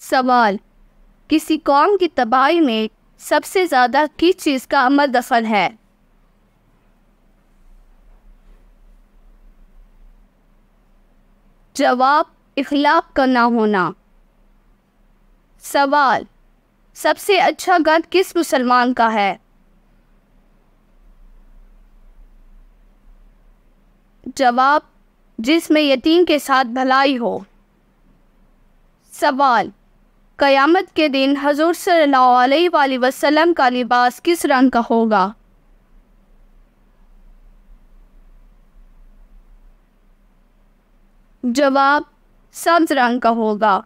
سوال: کسی قوم کی تباہی میں سب سے زیادہ کس چیز کا عمل دخل ہے؟ جواب: اخلاق کا نہ ہونا۔ سوال: سب سے اچھا گھر کس مسلمان کا ہے؟ جواب: جس میں یتیم کے ساتھ بھلائی ہو۔ سوال: قیامت کے دن حضور صلی اللہ علیہ وآلہ وسلم کا لباس کس رنگ کا ہوگا؟ جواب: سبز رنگ کا ہوگا۔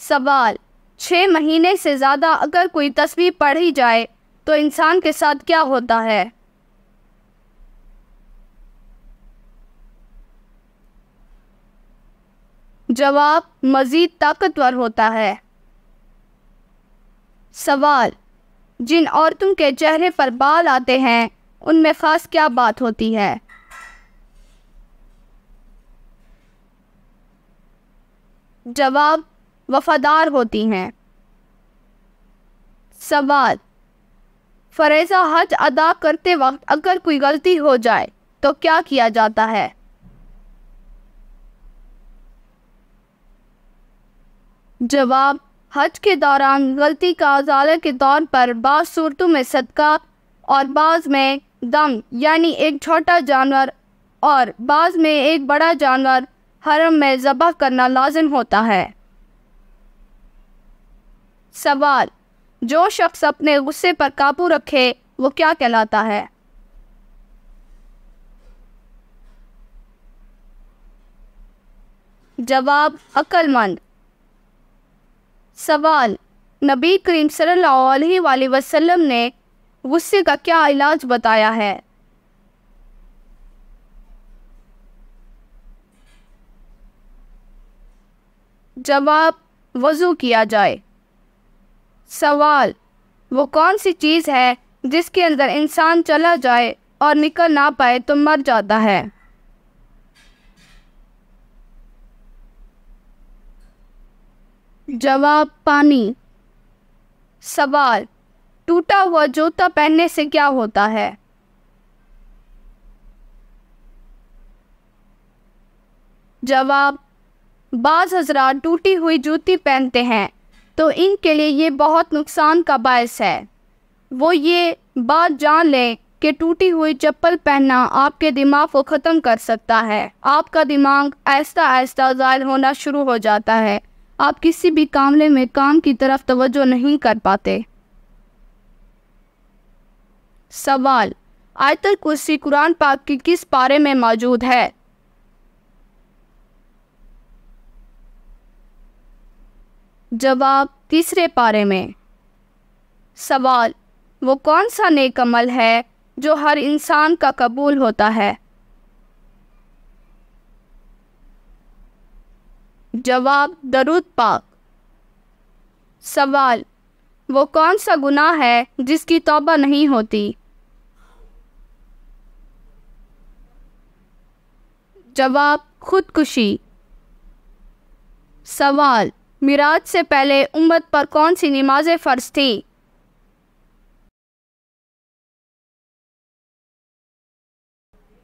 سوال: 6 مہینے سے زیادہ اگر کوئی تسبیح پڑھی جائے تو انسان کے ساتھ کیا ہوتا ہے؟ جواب: مزید طاقتور ہوتا ہے۔ سوال: جن عورتوں کے چہرے پر بال آتے ہیں ان میں خاص کیا بات ہوتی ہے؟ جواب: وفادار ہوتی ہیں۔ سوال: فریضہ حج ادا کرتے وقت اگر کوئی غلطی ہو جائے تو کیا کیا جاتا ہے؟ جواب: حج کے دوران غلطی کا ازالہ کے طور پر بعض صورتوں میں صدقہ اور بعض میں دم یعنی ایک چھوٹا جانور اور بعض میں ایک بڑا جانور حرم میں ذبح کرنا لازم ہوتا ہے۔ سوال: جو شخص اپنے غصے پر قابو رکھے وہ کیا کہلاتا ہے؟ جواب: عقل مند۔ سوال: نبی کریم صلی اللہ علیہ وآلہ وسلم نے غصے کا کیا علاج بتایا ہے؟ جواب: وضو کیا جائے۔ سوال: وہ کون سی چیز ہے جس کے اندر انسان چلا جائے اور نکل نہ پائے تو مر جاتا ہے؟ جواب: پانی۔ سوال: ٹوٹا ہوا جوتا پہننے سے کیا ہوتا ہے؟ جواب: بعض حضرات ٹوٹی ہوئی جوتی پہنتے ہیں تو ان کے لیے یہ بہت نقصان کا باعث ہے۔ وہ یہ بات جان لیں کہ ٹوٹی ہوئی چپل پہننا آپ کے دماغ کو ختم کر سکتا ہے۔ آپ کا دماغ آہستہ آہستہ زائل ہونا شروع ہو جاتا ہے۔ آپ کسی بھی معاملے میں کام کی طرف توجہ نہیں کر پاتے۔ سوال: آیت الکرسی قرآن پاک کی کس پارے میں موجود ہے؟ جواب: تیسرے پارے میں۔ سوال: وہ کون سا نیک عمل ہے جو ہر انسان کا قبول ہوتا ہے؟ جواب: درود پاک۔ سوال: وہ کون سا گناہ ہے جس کی توبہ نہیں ہوتی؟ جواب: خودکشی۔ سوال: معراج سے پہلے امت پر کون سی نمازیں فرض تھی؟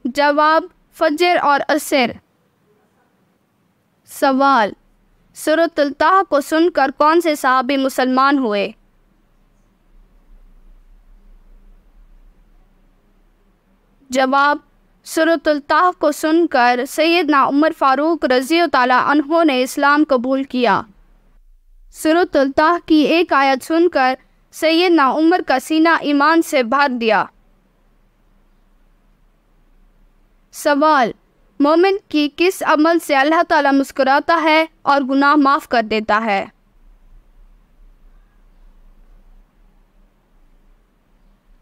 جواب: فجر اور عصر۔ سوال: سورۃ الطہ کو سن کر کون سے صحابی مسلمان ہوئے؟ جواب: سورۃ الطہ کو سن کر سیدنا عمر فاروق رضی اللہ تعالیٰ عنہ نے اسلام قبول کیا۔ سورۃ الطہ کی ایک آیت سن کر سیدنا عمر کا سینہ ایمان سے بھر دیا۔ سوال: مومن کی کس عمل سے اللہ تعالیٰ مسکراتا ہے اور گناہ معاف کر دیتا ہے؟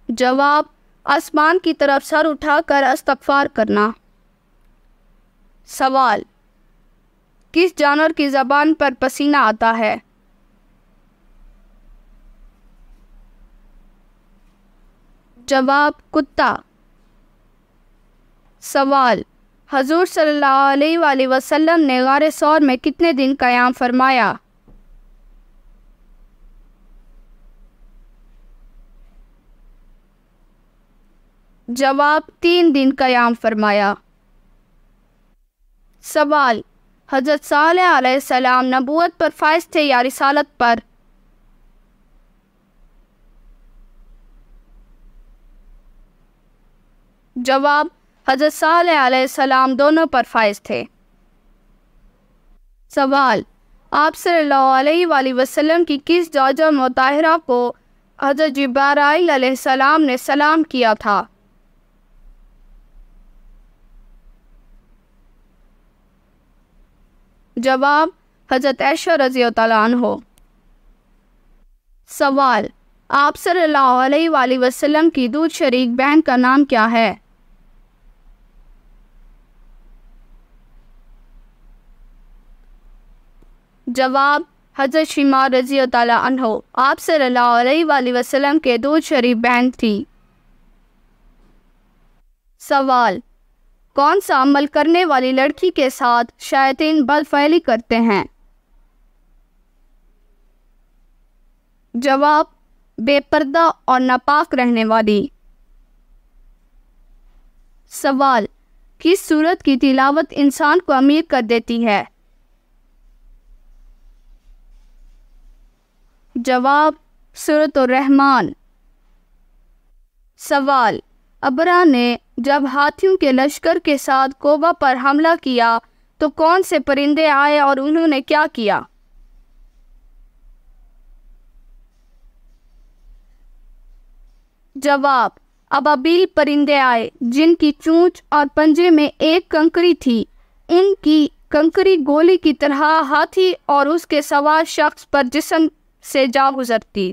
جواب: آسمان کی طرف سر اٹھا کر استغفار کرنا۔ سوال: کس جانور کی زبان پر پسینہ آتا ہے؟ جواب: کتا۔ سوال: حضور صلی اللہ علیہ وآلہ وسلم نے غار ثور میں کتنے دن قیام فرمایا؟ جواب 3 دن قیام فرمایا۔ سوال، حضرت صالح علیہ السلام نبوت پر فائز تھے یا رسالت پر؟ جواب، حضرت صالح علیہ السلام دونوں پر فائز تھے۔ سوال، آپ صلی اللہ علیہ وآلہ وسلم کی کس زوجہ مطہرہ کو حضرت جبرائیل علیہ السلام نے سلام کیا تھا؟ جواب، حضرت عائشہ رضی اللہ عنہ۔ سوال، آپ صلی اللہ علیہ وآلہ وسلم کی دودھ شریک بہن کا نام کیا ہے؟ جواب، حضرت شیماء رضی اللہ عنہ آپ صلی اللہ علیہ وآلہ وسلم کے دودھ شریک بہن تھی۔ سوال، کون سا عمل کرنے والی لڑکی کے ساتھ شیاطین بدفعلی کرتے ہیں؟ جواب، بے پردہ اور ناپاک رہنے والی۔ سوال، کس سورت کی تلاوت انسان کو امیر کر دیتی ہے؟ جواب، سورۃ الرحمن۔ سوال، ابرہ نے جب ہاتھیوں کے لشکر کے ساتھ کوبہ پر حملہ کیا تو کون سے پرندے آئے اور انہوں نے کیا کیا؟ جواب، ابابیل پرندے آئے جن کی چونچ اور پنجے میں ایک کنکری تھی، ان کی کنکری گولی کی طرح ہاتھی اور اس کے سوار شخص پر جسم سے جا گزرتی۔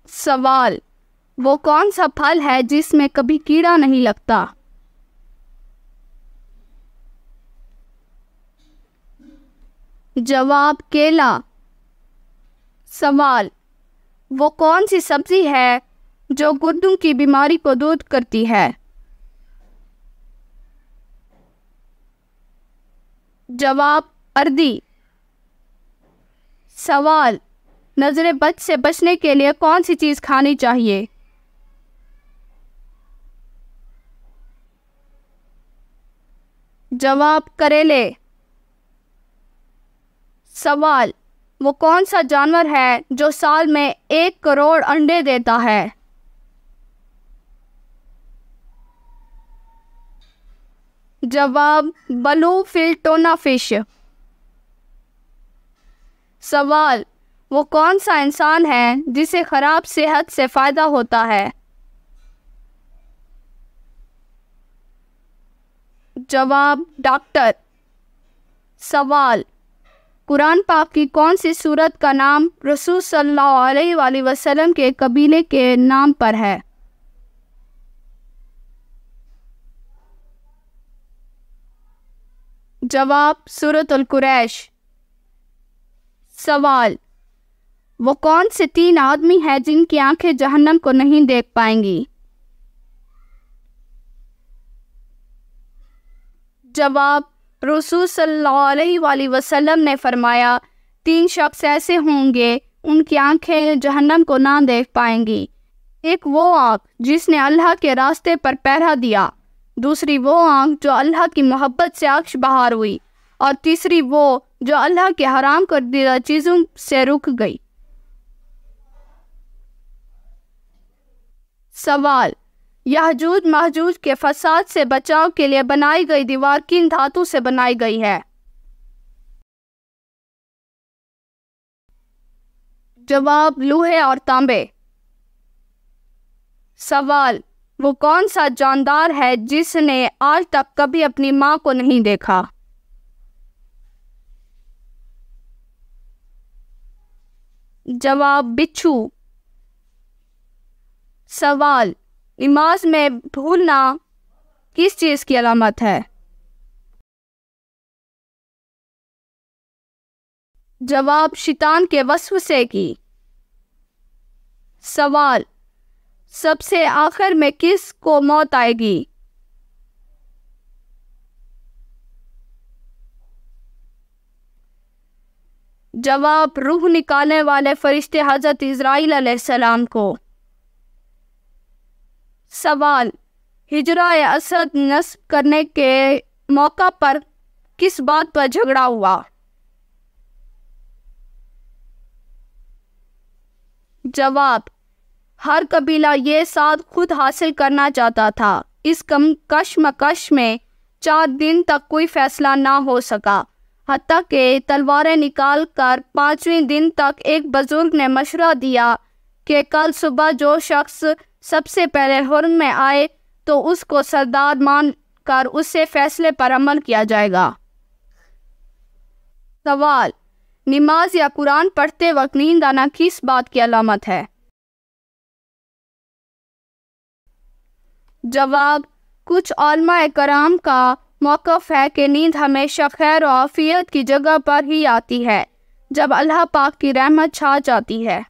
سوال، وہ کون سا پھل ہے جس میں کبھی کیڑا نہیں لگتا؟ جواب، کیلا۔ سوال، وہ کون سی سبزی ہے جو گردوں کی بیماری کو دور کرتی ہے؟ جواب، اردی۔ سوال، نظر بد سے بچنے کے لیے کون سی چیز کھانی چاہیے؟ جواب، کریلے۔ سوال، وہ کون سا جانور ہے جو سال میں 1 کروڑ انڈے دیتا ہے؟ جواب، بلو فل ٹونا فش۔ سوال، وہ کون سا انسان ہے جسے خراب صحت سے فائدہ ہوتا ہے؟ جواب، ڈاکٹر۔ سوال، قرآن پاک کی کون سی سورت کا نام رسول صلی اللہ علیہ وآلہ وسلم کے قبیلے کے نام پر ہے؟ جواب، سورۃ القریش۔ سوال، وہ کون سے 3 آدمی ہیں جن کی آنکھیں جہنم کو نہیں دیکھ پائیں گی؟ جواب، رسول صلی اللہ علیہ وآلہ وسلم نے فرمایا 3 شخص ایسے ہوں گے ان کی آنکھیں جہنم کو نہ دیکھ پائیں گی۔ ایک وہ آنکھ جس نے اللہ کے راستے پر پہرا دیا، دوسری وہ آنکھ جو اللہ کی محبت سے عکس بہار ہوئی، اور تیسری وہ جو اللہ کے حرام کردہ چیزوں سے رک گئی۔ سوال، یاجوج ماجوج کے فساد سے بچاؤ کے لیے بنائی گئی دیوار کن دھاتوں سے بنائی گئی ہے؟ جواب، لوہے اور تانبے۔ سوال، وہ کون سا جاندار ہے جس نے آج تک کبھی اپنی ماں کو نہیں دیکھا؟ جواب، بچھو۔ سوال، نماز میں بھولنا کس چیز کی علامت ہے؟ جواب، شیطان کے وسوسے کی۔ سوال، سب سے آخر میں کس کو موت آئے گی؟ جواب، روح نکالنے والے فرشتے حضرت اسرائیل علیہ السلام کو۔ سوال، ہجرہ اسد نصب کرنے کے موقع پر کس بات پر جھگڑا ہوا؟ جواب: ہر قبیلہ یہ ساتھ خود حاصل کرنا چاہتا تھا۔ اس کشمکش میں 4 دن تک کوئی فیصلہ نہ ہو سکا، حتیٰ کہ تلواریں نکال کر 5ویں دن تک ایک بزرگ نے مشورہ دیا کہ کل صبح جو شخص سب سے پہلے حرم میں آئے تو اس کو سردار مان کر اس سے فیصلے پر عمل کیا جائے گا۔ سوال: نماز یا قرآن پڑھتے وقت نیند آنا کس بات کی علامت ہے؟ جواب: کچھ علماء کرام کا موقف ہے کہ نیند ہمیشہ خیر و عافیت کی جگہ پر ہی آتی ہے، جب اللہ پاک کی رحمت چھا جاتی ہے۔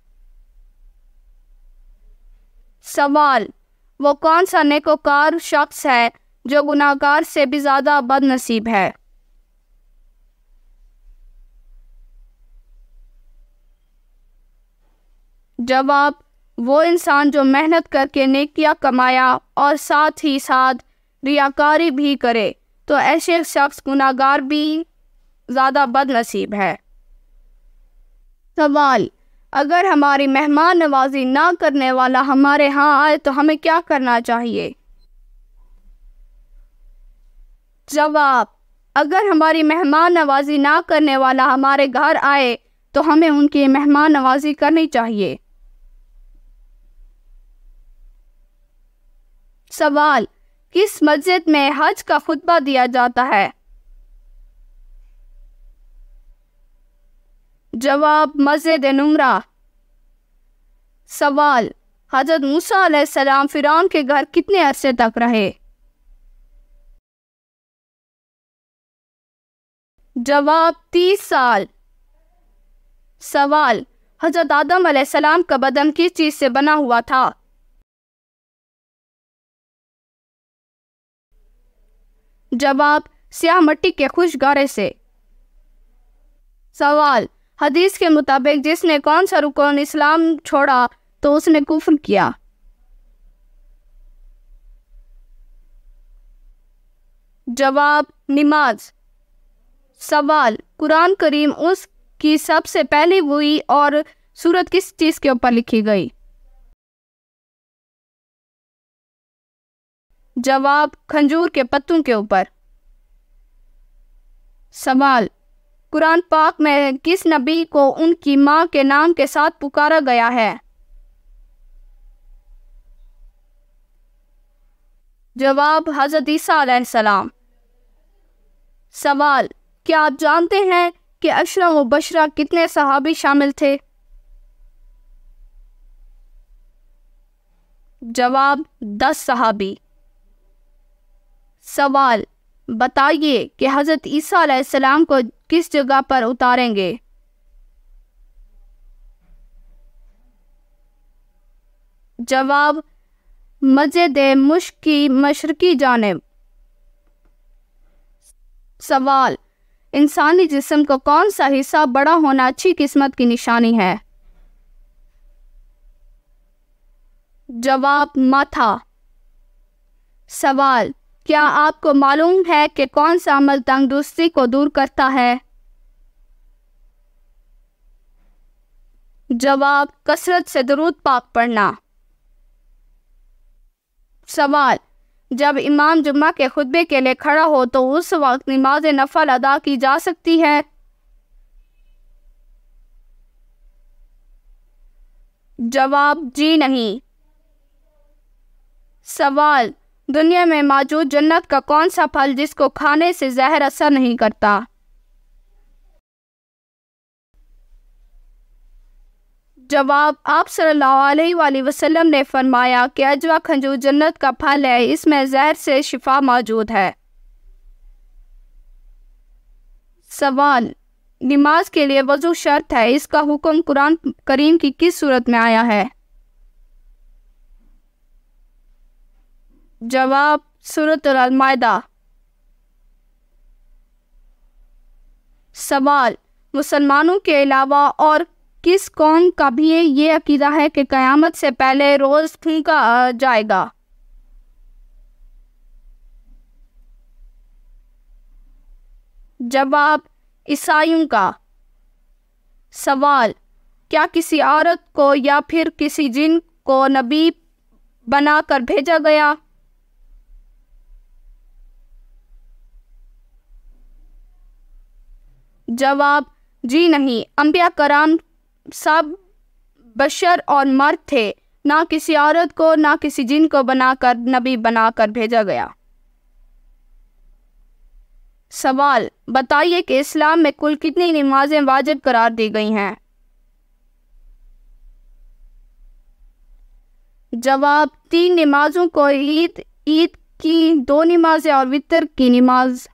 سوال: وہ کون سا نیکوکار شخص ہے جو گناہگار سے بھی زیادہ بد نصیب ہے؟ جواب: وہ انسان جو محنت کر کے نیکیاں کمایا اور ساتھ ہی ساتھ ریاکاری بھی کرے تو ایسے شخص گناہگار بھی زیادہ بد نصیب ہے۔ سوال: اگر ہماری مہمان نوازی نہ کرنے والا ہمارے ہاں آئے تو ہمیں کیا کرنا چاہیے؟ جواب: اگر ہماری مہمان نوازی نہ کرنے والا ہمارے گھر آئے تو ہمیں ان کی مہمان نوازی کرنی چاہیے۔ سوال: کس مسجد میں حج کا خطبہ دیا جاتا ہے؟ جواب: مسجد نمرہ۔ سوال: حضرت موسیٰ علیہ السلام فرعون کے گھر کتنے عرصے تک رہے؟ جواب: 30 سال۔ سوال: حضرت آدم علیہ السلام کا بدن کس چیز سے بنا ہوا تھا؟ جواب: سیاہ مٹی کے خشک گارے سے۔ سوال: حدیث کے مطابق جس نے کون سا رکن اسلام چھوڑا تو اس نے کفر کیا؟ جواب: نماز۔ سوال: قرآن کریم اس کی سب سے پہلی وحی اور سورت کس چیز کے اوپر لکھی گئی؟ جواب: کھجور کے پتوں کے اوپر۔ سوال: قرآن پاک میں کس نبی کو ان کی ماں کے نام کے ساتھ پکارا گیا ہے؟ جواب: حضرت عیسیٰ علیہ السلام۔ سوال: کیا آپ جانتے ہیں کہ عشرہ مبشرہ کتنے صحابی شامل تھے؟ جواب: 10 صحابی۔ سوال: بتائیے کہ حضرت عیسیٰ علیہ السلام کو کس جگہ پر اتاریں گے؟ جواب: مسجد مشک کی مشرقی جانب۔ سوال: انسانی جسم کا کون سا حصہ بڑا ہونا اچھی قسمت کی نشانی ہے؟ جواب: ماتھا۔ سوال: کیا آپ کو معلوم ہے کہ کون سا عمل تنگدستی کو دور کرتا ہے؟ جواب: کثرت سے درود پاک پڑھنا۔ سوال: جب امام جمعہ کے خطبے کے لیے کھڑا ہو تو اس وقت نماز نفل ادا کی جا سکتی ہے؟ جواب: جی نہیں۔ سوال: دنیا میں موجود جنت کا کون سا پھل جس کو کھانے سے زہر اثر نہیں کرتا؟ جواب: آپ صلی اللہ علیہ وآلہ وسلم نے فرمایا کہ عجوا کھجور جنت کا پھل ہے، اس میں زہر سے شفا موجود ہے۔ سوال: نماز کے لیے وضو شرط ہے، اس کا حکم قرآن کریم کی کس صورت میں آیا ہے؟ جواب: سورۃ المائدہ۔ سوال: مسلمانوں کے علاوہ اور کس قوم کا بھی یہ عقیدہ ہے کہ قیامت سے پہلے روز پھونکا جائے گا؟ جواب عیسائیوں کا سوال، کیا کسی عورت کو یا پھر کسی جن کو نبی بنا کر بھیجا گیا؟ جواب جی نہیں، انبیاء کرام سب بشر اور مرد تھے، نہ کسی عورت کو نہ کسی جن کو بنا کر نبی بنا کر بھیجا گیا۔ سوال، بتائیے کہ اسلام میں کل کتنی نمازیں واجب قرار دی گئی ہیں؟ جواب 3 نمازوں کو، عید کی 2 نمازیں اور وتر کی نماز